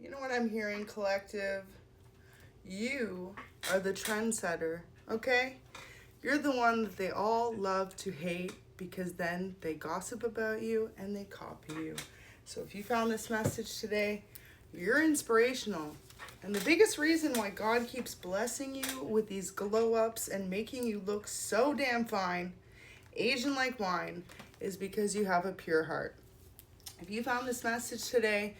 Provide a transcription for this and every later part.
You know what I'm hearing, collective? You are the trendsetter, okay? You're the one that they all love to hate because then they gossip about you and they copy you. So if you found this message today, you're inspirational. And the biggest reason why God keeps blessing you with these glow ups and making you look so damn fine, Asian like wine, is because you have a pure heart. If you found this message today,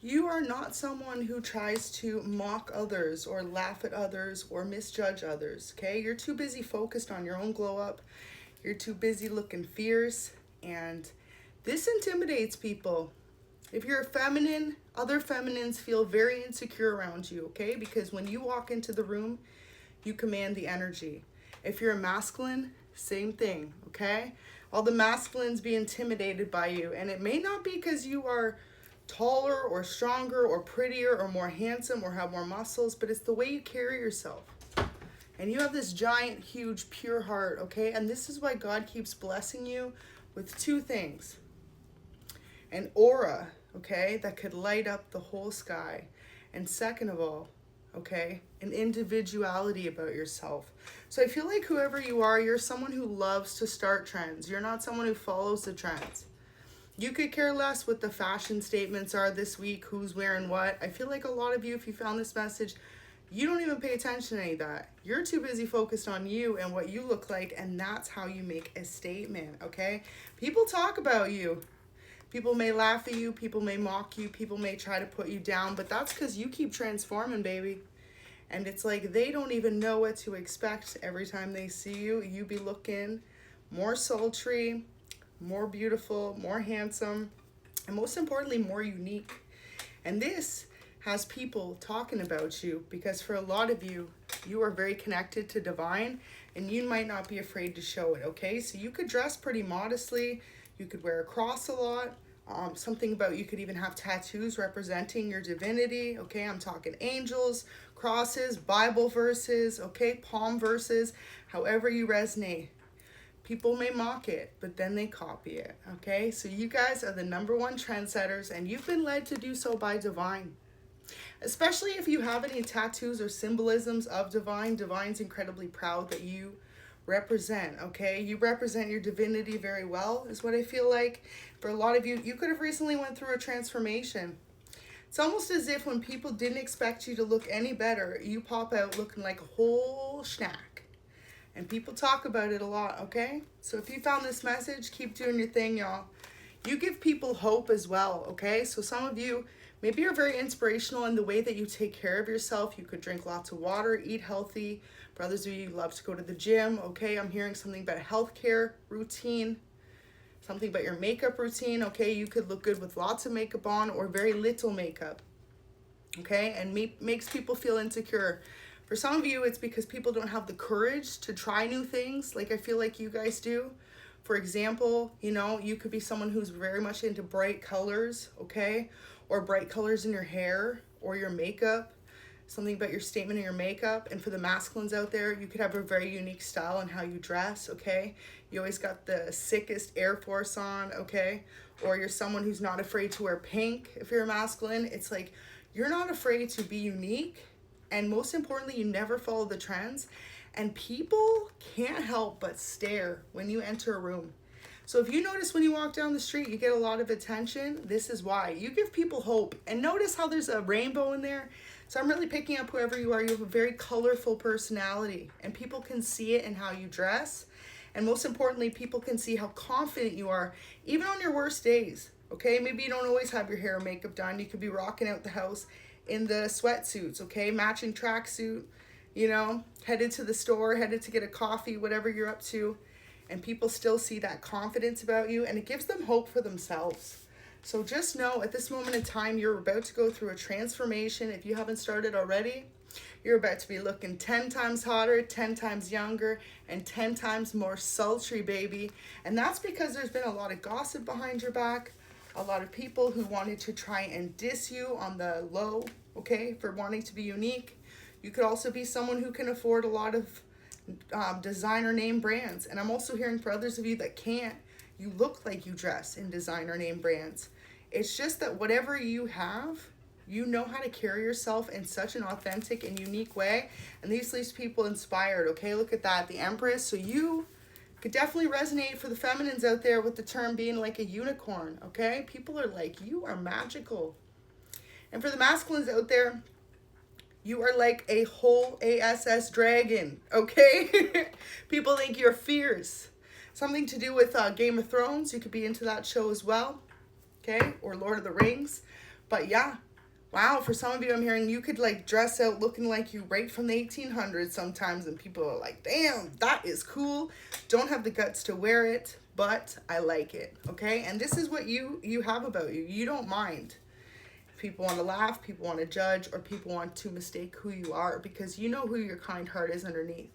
you are not someone who tries to mock others or laugh at others or misjudge others, okay? You're too busy focused on your own glow up. You're too busy looking fierce, and this intimidates people. If you're a feminine, other feminines feel very insecure around you, okay? Because when you walk into the room, you command the energy. If you're a masculine, same thing, okay? All the masculines be intimidated by you, and it may not be because you are taller or stronger or prettier or more handsome or have more muscles, but it's the way you carry yourself. And you have this giant, huge, pure heart, okay? And this is why God keeps blessing you with two things. An aura, okay, that could light up the whole sky. And second of all, okay, an individuality about yourself. So I feel like whoever you are, you're someone who loves to start trends. You're not someone who follows the trends. You could care less what the fashion statements are this week, who's wearing what. I feel like a lot of you, if you found this message, you don't even pay attention to any of that. You're too busy focused on you and what you look like, and that's how you make a statement, okay? People talk about you. People may laugh at you, people may mock you, people may try to put you down, but that's because you keep transforming, baby. And it's like they don't even know what to expect every time they see you. You be looking more sultry, more beautiful, more handsome, and most importantly, more unique. And this has people talking about you because for a lot of you, you are very connected to divine and you might not be afraid to show it, okay? So you could dress pretty modestly. You could wear a cross a lot. Something about you could even have tattoos representing your divinity, okay? I'm talking angels, crosses, Bible verses, okay? Palm verses, however you resonate. People may mock it, but then they copy it, okay? So you guys are the #1 trendsetters, and you've been led to do so by divine. Especially if you have any tattoos or symbolisms of divine. Divine's incredibly proud that you represent, okay? You represent your divinity very well, is what I feel like. For a lot of you, you could have recently went through a transformation. It's almost as if when people didn't expect you to look any better, you pop out looking like a whole snack. And people talk about it a lot, okay? So if you found this message, keep doing your thing, y'all. You give people hope as well, okay? So some of you, maybe you're very inspirational in the way that you take care of yourself. You could drink lots of water, eat healthy. For others of you, love to go to the gym, okay? I'm hearing something about a healthcare routine, something about your makeup routine, okay? You could look good with lots of makeup on or very little makeup, okay? And makes people feel insecure. For some of you, it's because people don't have the courage to try new things like I feel like you guys do. For example, you know, you could be someone who's very much into bright colors, okay? Or bright colors in your hair or your makeup, something about your statement in your makeup. And for the masculines out there, you could have a very unique style in how you dress, okay? You always got the sickest Air Force on, okay? Or you're someone who's not afraid to wear pink if you're a masculine. It's like you're not afraid to be unique. And most importantly, you never follow the trends. And people can't help but stare when you enter a room. So if you notice when you walk down the street, you get a lot of attention. This is why. You give people hope. And notice how there's a rainbow in there. So I'm really picking up whoever you are. You have a very colorful personality. And people can see it in how you dress. And most importantly, people can see how confident you are, even on your worst days. Okay, maybe you don't always have your hair or makeup done. You could be rocking out the house in the sweatsuits, okay? Matching tracksuit, you know, headed to the store, headed to get a coffee, whatever you're up to. And people still see that confidence about you and it gives them hope for themselves. So just know at this moment in time, you're about to go through a transformation. If you haven't started already, you're about to be looking 10 times hotter, 10 times younger, and 10 times more sultry, baby. And that's because there's been a lot of gossip behind your back, a lot of people who wanted to try and diss you on the low, okay, for wanting to be unique. You could also be someone who can afford a lot of designer name brands. And I'm also hearing for others of you that can't, you look like you dress in designer name brands. It's just that whatever you have, You know how to carry yourself in such an authentic and unique way. And these leaves people inspired, okay? Look at that, the Empress. So you could definitely resonate for the feminines out there with the term being like a unicorn, okay? People are like, you are magical. And for the masculines out there, you are like a whole ASS dragon, okay? People think you're fierce. Something to do with Game of Thrones. You could be into that show as well, okay? Or Lord of the Rings. But yeah, wow, for some of you I'm hearing you could like dress out looking like you right from the 1800s sometimes, and people are like, damn, that is cool. Don't have the guts to wear it, but I like it, okay? And this is what you have about you. You don't mind. People want to laugh, people want to judge, or people want to mistake who you are, because you know who your kind heart is underneath.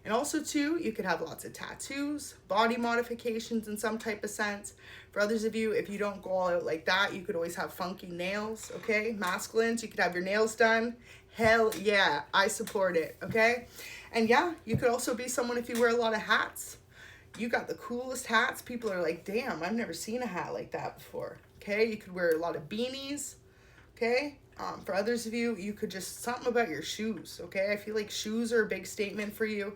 And also too, you could have lots of tattoos, body modifications in some type of sense. For others of you, if you don't go all out like that, you could always have funky nails, okay? Masculines, you could have your nails done. Hell yeah, I support it, okay? And yeah, you could also be someone if you wear a lot of hats. You got the coolest hats. People are like, damn, I've never seen a hat like that before, okay? You could wear a lot of beanies, okay? For others of you, you could just, something about your shoes, okay? I feel like shoes are a big statement for you.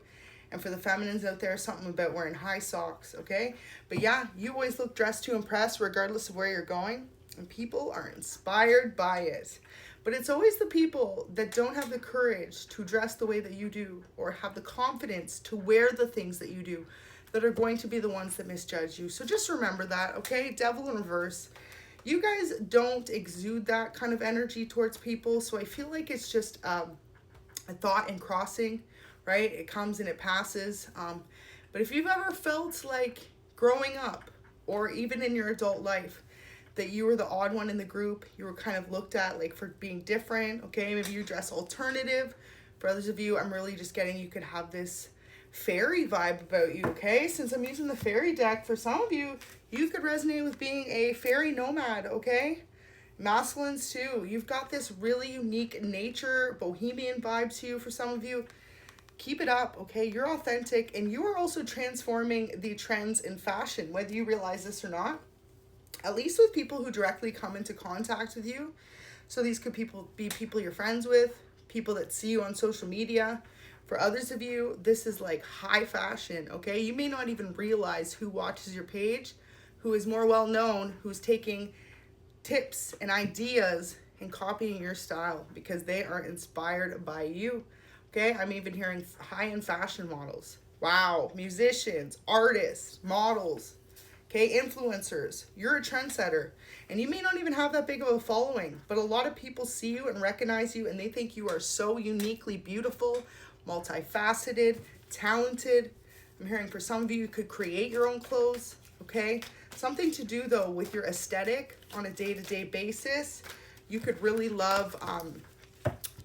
And for the feminines out there, something about wearing high socks, okay? But yeah, you always look dressed to impress regardless of where you're going. And people are inspired by it. But it's always the people that don't have the courage to dress the way that you do, or have the confidence to wear the things that you do, that are going to be the ones that misjudge you. So just remember that, okay? Devil in reverse. You guys don't exude that kind of energy towards people. So I feel like it's just a thought in crossing. Right? It comes and it passes. But if you've ever felt like growing up, or even in your adult life, that you were the odd one in the group, you were kind of looked at like for being different, okay? Maybe you dress alternative. For others of you, I'm really just getting, you could have this fairy vibe about you, okay? Since I'm using the fairy deck, for some of you, you could resonate with being a fairy nomad, okay? Masculines too. You've got this really unique nature, bohemian vibe to you for some of you. Keep it up, okay? You're authentic, and you are also transforming the trends in fashion, whether you realize this or not, at least with people who directly come into contact with you. So these could be people you're friends with, people that see you on social media. For others of you, this is like high fashion, okay? You may not even realize who watches your page, who is more well known, who's taking tips and ideas and copying your style because they are inspired by you. Okay, I'm even hearing high-end fashion models. Wow, musicians, artists, models, okay, influencers. You're a trendsetter. And you may not even have that big of a following, but a lot of people see you and recognize you, and they think you are so uniquely beautiful, multifaceted, talented. I'm hearing for some of you, you could create your own clothes, okay? Something to do, though, with your aesthetic on a day-to-day basis. You could really love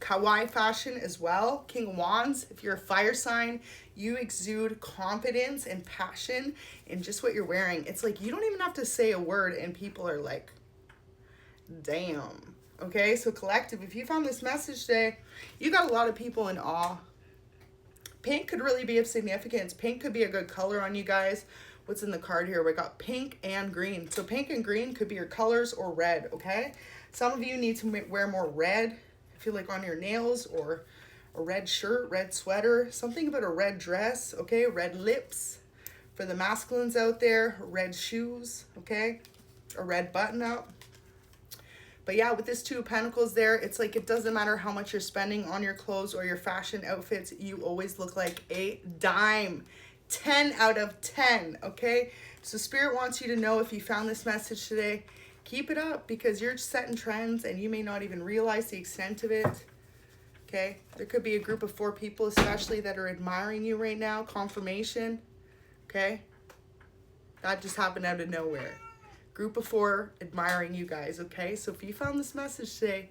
kawaii fashion as well. King of Wands, if you're a fire sign, you exude confidence and passion in just what you're wearing. It's like you don't even have to say a word and people are like, damn. Okay, so collective, if you found this message today, you got a lot of people in awe. Pink could really be of significance. Pink could be a good color on you guys. What's in the card here? We got pink and green. So pink and green could be your colors, or red, okay? Some of you need to wear more red. I feel like on your nails, or a red shirt, red sweater, something about a red dress, okay? Red lips. For the masculines out there, red shoes, okay? A red button up. But yeah, with this Two of Pentacles there, it's like it doesn't matter how much you're spending on your clothes or your fashion outfits, you always look like a dime. 10 out of 10, okay? So Spirit wants you to know, if you found this message today, keep it up, because you're setting trends and you may not even realize the extent of it, okay? There could be a group of 4 people especially that are admiring you right now. Confirmation, okay? That just happened out of nowhere. Group of 4 admiring you guys, okay? So if you found this message today,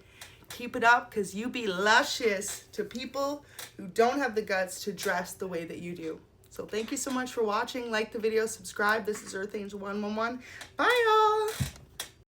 keep it up, because you be luscious to people who don't have the guts to dress the way that you do. So thank you so much for watching. Like the video, subscribe. This is ᴛᴜ111. Bye, y'all.